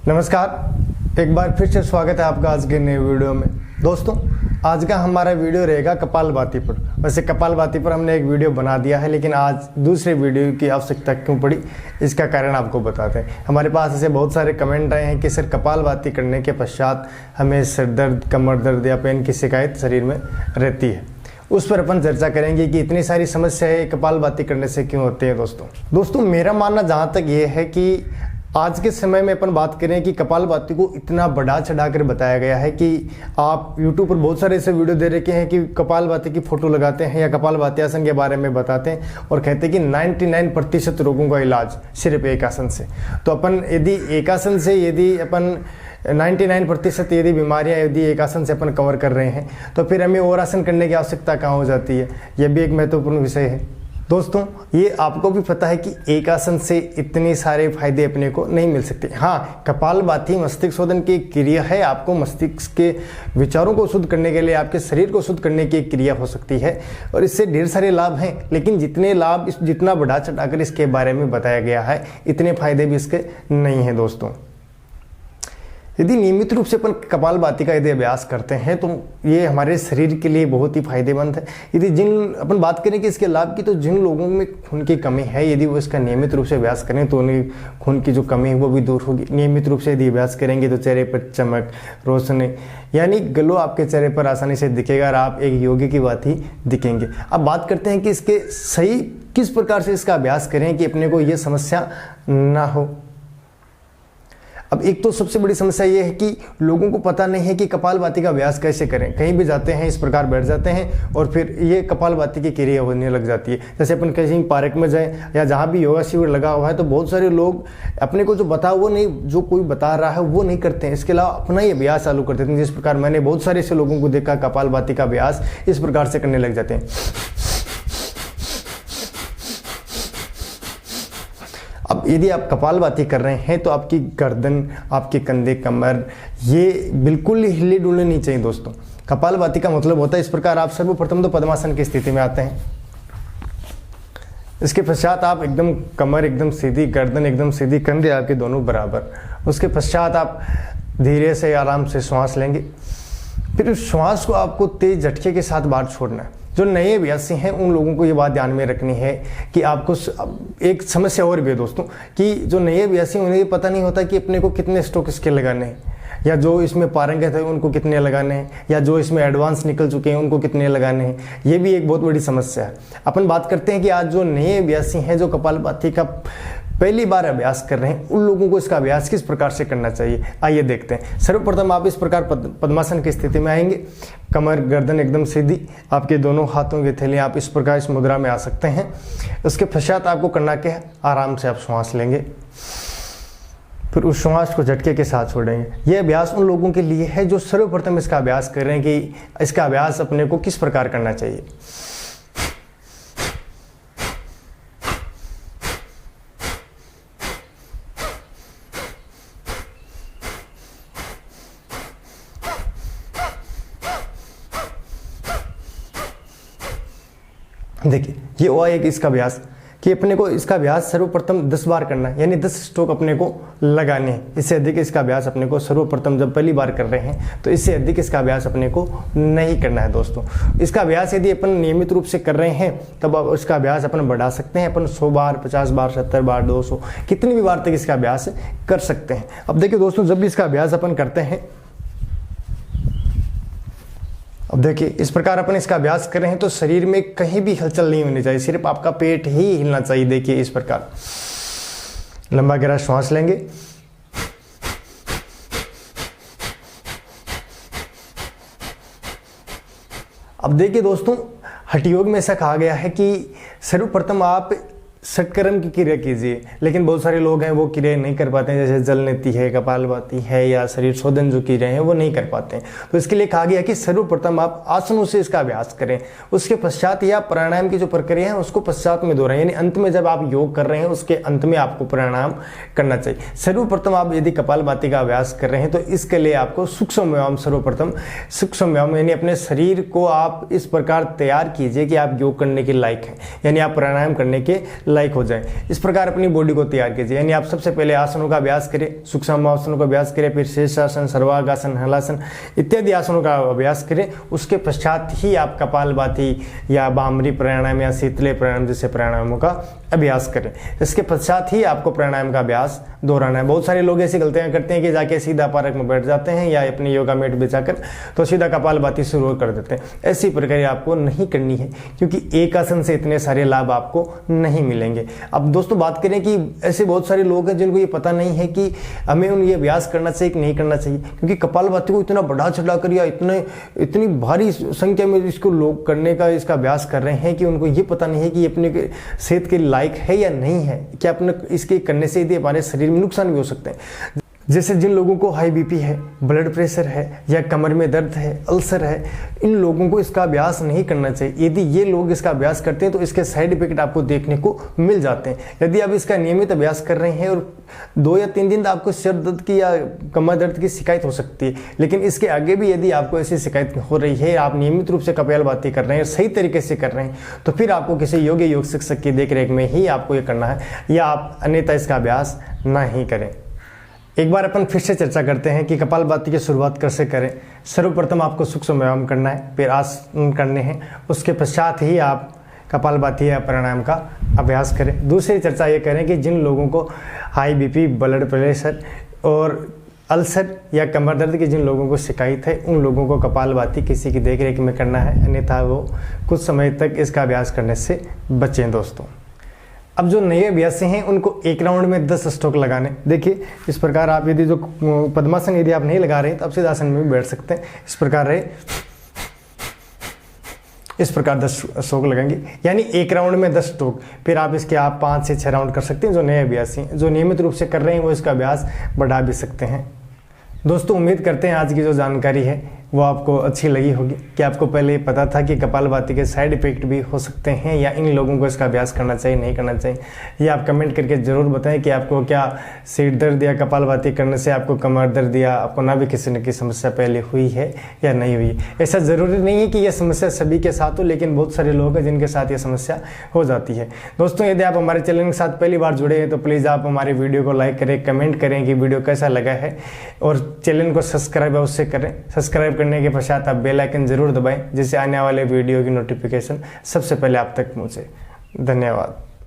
नमस्कार, एक बार फिर से स्वागत है आपका आज के नए वीडियो में। दोस्तों, आज का हमारा वीडियो रहेगा कपालभाति पर। वैसे कपालभाति पर हमने एक वीडियो बना दिया है, लेकिन आज दूसरे वीडियो की आवश्यकता क्यों पड़ी, इसका कारण आपको बताते हैं। हमारे पास ऐसे बहुत सारे कमेंट आए हैं कि सर कपालभाति करने के पश्चात हमें सिर दर्द, कमर दर्द या पेन की शिकायत शरीर में रहती है। उस पर अपन चर्चा करेंगे कि इतनी सारी समस्याएं कपालभाति करने से क्यों होती हैं। दोस्तों मेरा मानना जहाँ तक ये है कि आज के समय में अपन बात करें कि कपालभाति को इतना बढ़ा चढ़ा कर बताया गया है कि आप YouTube पर बहुत सारे ऐसे वीडियो दे रखे हैं कि कपालभाति की फोटो लगाते हैं या कपालभाति आसन के बारे में बताते हैं और कहते हैं कि 99% रोगों का इलाज सिर्फ एक आसन से। तो अपन यदि एक आसन से यदि अपन 99% यदि बीमारियां यदि एक आसन से अपन कवर कर रहे हैं, तो फिर हमें और आसन करने की आवश्यकता कहाँ हो जाती है। यह भी एक महत्वपूर्ण विषय है। दोस्तों, ये आपको भी पता है कि एक आसन से इतने सारे फायदे अपने को नहीं मिल सकते। हाँ, कपालभाति मस्तिष्क शोधन की क्रिया है। आपको मस्तिष्क के विचारों को शुद्ध करने के लिए, आपके शरीर को शुद्ध करने की एक क्रिया हो सकती है और इससे ढेर सारे लाभ हैं। लेकिन जितने लाभ जितना बढ़ा चढ़ाकर इसके बारे में बताया गया है, इतने फायदे भी इसके नहीं हैं। दोस्तों, यदि नियमित रूप से अपन कपालभाति का यदि अभ्यास करते हैं तो ये हमारे शरीर के लिए बहुत ही फायदेमंद है। यदि जिन अपन बात करें कि इसके लाभ की, तो जिन लोगों में खून की कमी है, यदि वो इसका नियमित रूप से अभ्यास करें तो उन्हें खून की जो कमी है वो भी दूर होगी। नियमित रूप से यदि अभ्यास करेंगे तो चेहरे पर चमक, रोशनी यानी ग्लो आपके चेहरे पर आसानी से दिखेगा और आप एक योगी की बात ही दिखेंगे। अब बात करते हैं कि इसके सही किस प्रकार से इसका अभ्यास करें कि अपने को ये समस्या ना हो। अब एक तो सबसे बड़ी समस्या ये है कि लोगों को पता नहीं है कि कपालभाति का अभ्यास कैसे करें। कहीं भी जाते हैं, इस प्रकार बैठ जाते हैं और फिर ये कपालभाति की क्रिया होने लग जाती है। जैसे अपन कहीं पार्क में जाएं या जहाँ भी योगा शिविर लगा हुआ है, तो बहुत सारे लोग अपने को जो जो कोई बता रहा है वो नहीं करते हैं। इसके अलावा अपना ही अभ्यास चालू कर देते हैं। जिस प्रकार मैंने बहुत सारे ऐसे लोगों को देखा कपालभाति का अभ्यास इस प्रकार से करने लग जाते हैं। अब यदि आप कपालभाति कर रहे हैं तो आपकी गर्दन, आपके कंधे, कमर ये बिल्कुल ही हिले डुलने नहीं चाहिए। दोस्तों, कपालभाति का मतलब होता है इस प्रकार आप सर्वप्रथम तो पद्मासन की स्थिति में आते हैं। इसके पश्चात आप एकदम कमर एकदम सीधी, गर्दन एकदम सीधी, कंधे आपके दोनों बराबर। उसके पश्चात आप धीरे से आराम से श्वास लेंगे। फिर उस श्वास को आपको तेज झटके के साथ बाहर छोड़ना है। जो नए अभ्यासी हैं उन लोगों को ये बात ध्यान में रखनी है कि आपको एक समस्या और भी है दोस्तों, कि जो नए अभ्यासी उन्हें ये पता नहीं होता कि अपने को कितने स्ट्रोक इसके लगाने हैं, या जो इसमें पारंगत है उनको कितने लगाने हैं, या जो इसमें एडवांस निकल चुके हैं उनको कितने लगाने हैं। ये भी एक बहुत बड़ी समस्या है। अपन बात करते हैं कि आज जो नए अभ्यासी हैं, जो कपालभाति का पहली बार अभ्यास कर रहे हैं, उन लोगों को इसका अभ्यास किस प्रकार से करना चाहिए, आइए देखते हैं। सर्वप्रथम आप इस प्रकार पद्मासन की स्थिति में आएंगे। कमर, गर्दन एकदम सीधी, आपके दोनों हाथों की थैलियां आप इस प्रकार इस मुद्रा में आ सकते हैं। उसके पश्चात आपको करना क्या है, आराम से आप श्वास लेंगे, फिर उस श्वास को झटके के साथ छोड़ेंगे। यह अभ्यास उन लोगों के लिए है जो सर्वप्रथम इसका अभ्यास कर रहे हैं कि इसका अभ्यास अपने को किस प्रकार करना चाहिए। देखिए, ये हुआ एक इसका अभ्यास कि अपने को इसका अभ्यास सर्वप्रथम 10 बार करना है, यानी 10 स्ट्रोक अपने को लगाने हैं। इससे अधिक इसका अभ्यास अपने को सर्वप्रथम जब पहली बार कर रहे हैं तो इससे अधिक इसका अभ्यास अपने को नहीं करना है। दोस्तों, इसका अभ्यास यदि अपन नियमित रूप से कर रहे हैं तब इसका अभ्यास अपन बढ़ा सकते हैं। अपन 100 बार, 50 बार, 70 बार, 200 कितनी भी बार तक इसका अभ्यास कर सकते हैं। अब देखिए दोस्तों, जब भी इसका अभ्यास अपन करते हैं, अब देखिए इस प्रकार अपन इसका अभ्यास कर रहे हैं तो शरीर में कहीं भी हलचल नहीं होनी चाहिए, सिर्फ आपका पेट ही हिलना चाहिए। देखिए इस प्रकार लंबा गहरा श्वास लेंगे। अब देखिए दोस्तों, हठ योग में ऐसा कहा गया है कि सर्वप्रथम आप षटकर्म की क्रिया कीजिए, लेकिन बहुत सारे लोग हैं वो क्रिया नहीं कर पाते हैं। जैसे जल नीति है, कपालभाति है या शरीर शोधन जो क्रिया है वो नहीं कर पाते हैं। तो इसके लिए कहा गया कि सर्वप्रथम आप आसनों से इसका अभ्यास करें। उसके पश्चात या प्राणायाम की जो प्रक्रिया है उसको पश्चात में दोहराएं, यानी अंत में जब आप योग कर रहे हैं उसके अंत में आपको प्राणायाम करना चाहिए। सर्वप्रथम आप यदि कपालभाति का अभ्यास कर रहे हैं तो इसके लिए आपको सूक्ष्म व्यायाम, सर्वप्रथम सूक्ष्म व्यायाम यानी अपने शरीर को आप इस प्रकार तैयार कीजिए कि आप योग करने के लायक हैं, यानी आप प्राणायाम करने के लाइक हो जाए। इस प्रकार अपनी बॉडी को तैयार कीजिए। यानी आप सबसे पहले आसनों का अभ्यास करें, सूक्ष्म आसनों का अभ्यास करें, फिर शीर्षासन, सर्वांगासन, हलासन इत्यादि आसनों का अभ्यास करें। उसके पश्चात ही आप कपालभाति या भामरी प्राणायाम या शीतले प्राणायाम जैसे प्राणायामों का अभ्यास करें। इसके पश्चात ही आपको प्राणायाम का अभ्यास दोहराना है। बहुत सारे लोग ऐसी गलतियां करते हैं कि जाके सीधा पार्क में बैठ जाते हैं या अपनी योगा मैट बिछाकर तो सीधा कपालभाति शुरू कर देते हैं। ऐसी प्रक्रिया आपको नहीं करनी है, क्योंकि एक आसन से इतने सारे लाभ आपको नहीं मिलेंगे। अब दोस्तों बात करें कि ऐसे बहुत सारे लोग हैं जिनको ये पता नहीं है कि हमें ये अभ्यास करना चाहिए कि नहीं करना चाहिए, क्योंकि कपालभाति को इतना बढ़ा चढ़ा कर या इतनी भारी संख्या में इसको लोग करने का इसका अभ्यास कर रहे हैं कि उनको ये पता नहीं है कि अपने सेहत के लायक है या नहीं है, कि अपने इसके करने से यदि हमारे शरीर में नुकसान भी हो सकते हैं। जैसे जिन लोगों को हाई बीपी है, ब्लड प्रेशर है या कमर में दर्द है, अल्सर है, इन लोगों को इसका अभ्यास नहीं करना चाहिए। यदि ये लोग इसका अभ्यास करते हैं तो इसके साइड इफेक्ट आपको देखने को मिल जाते हैं। यदि आप इसका नियमित अभ्यास कर रहे हैं और 2 या 3 दिन आपको सिर दर्द की या कमर दर्द की शिकायत हो सकती है, लेकिन इसके आगे भी यदि आपको ऐसी शिकायत हो रही है, आप नियमित रूप से कपालभाति कर रहे हैं, सही तरीके से कर रहे हैं, तो फिर आपको किसी योग शिक्षक की देखरेख में ही आपको ये करना है, या आप अन्यथा इसका अभ्यास ना ही करें। एक बार अपन फिर से चर्चा करते हैं कि कपालभाति की शुरुआत कैसे करें। सर्वप्रथम आपको सूक्ष्म व्यायाम करना है, फिर आसन करने हैं, उसके पश्चात ही आप कपालभाति या प्राणायाम का अभ्यास करें। दूसरी चर्चा ये करें कि जिन लोगों को हाई बीपी, ब्लड प्रेशर और अल्सर या कमर दर्द की जिन लोगों को शिकायत है, उन लोगों को कपालभाति किसी की देखरेख में करना है, अन्यथा वो कुछ समय तक इसका अभ्यास करने से बचें दोस्तों। अब जो नए अभ्यासी हैं उनको एक राउंड में 10 स्ट्रोक लगाने। देखिए इस प्रकार आप यदि जो पद्मासन यदि आप नहीं लगा रहे तो आप सिद्धासन में भी बैठ सकते हैं। इस प्रकार रहे, इस प्रकार 10 स्ट्रोक लगाएंगे, यानी एक राउंड में 10 स्ट्रोक। फिर आप इसके 5 से 6 राउंड कर सकते हैं। जो नए अभ्यासी हैं, जो नियमित रूप से कर रहे हैं, वो इसका अभ्यास बढ़ा भी सकते हैं। दोस्तों उम्मीद करते हैं आज की जो जानकारी है वो आपको अच्छी लगी होगी, कि आपको पहले पता था कि कपालभाति के साइड इफेक्ट भी हो सकते हैं, या इन लोगों को इसका अभ्यास करना चाहिए नहीं करना चाहिए। ये आप कमेंट करके ज़रूर बताएं कि आपको क्या सिर दर्द या कपालभाति करने से आपको कमर दर्द या आपको ना भी किसी न किसी समस्या पहले हुई है या नहीं हुई। ऐसा ज़रूरी नहीं है कि यह समस्या सभी के साथ हो, लेकिन बहुत सारे लोग हैं जिनके साथ ये समस्या हो जाती है। दोस्तों यदि आप हमारे चैनल के साथ पहली बार जुड़े हैं तो प्लीज़ आप हमारे वीडियो को लाइक करें, कमेंट करें कि वीडियो कैसा लगा है, और चैनल को सब्सक्राइब अवश्य करें। सब्सक्राइब करने के पश्चात आप बेल आइकन जरूर दबाएं, जिससे आने वाले वीडियो की नोटिफिकेशन सबसे पहले आप तक पहुंचे। धन्यवाद।